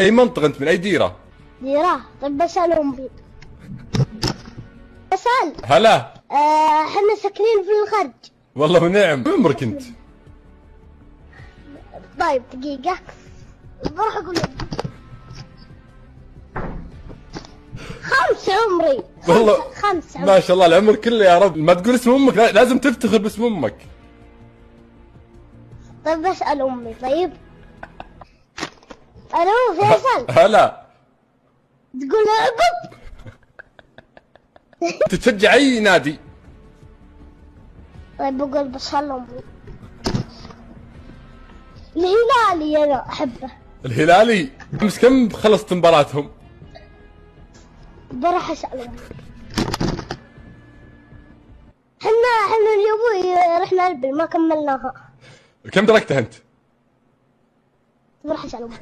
اي منطقة انت، من اي ديرة؟ ديرة. طيب بسأل امي. بسأل. هلا. احنا ساكنين في الخرج. والله ونعم. كم عمرك انت؟ طيب دقيقة بروح اقول لهم. 5 عمري. والله 5 ما شاء الله العمر كله يا رب. ما تقول اسم امك، لازم تفتخر باسم امك. طيب بسأل امي. طيب الو فيصل. هلا. تقول عقب. انت تشجع اي نادي؟ طيب بقول بسأل امي. الهلالي انا احبه. الهلالي. امس كم خلصت مباراتهم؟ بروح اسأل امي. احنا اليوم رحنا البل ما كملناها. كم دركتها انت؟ بروح اسأل امي.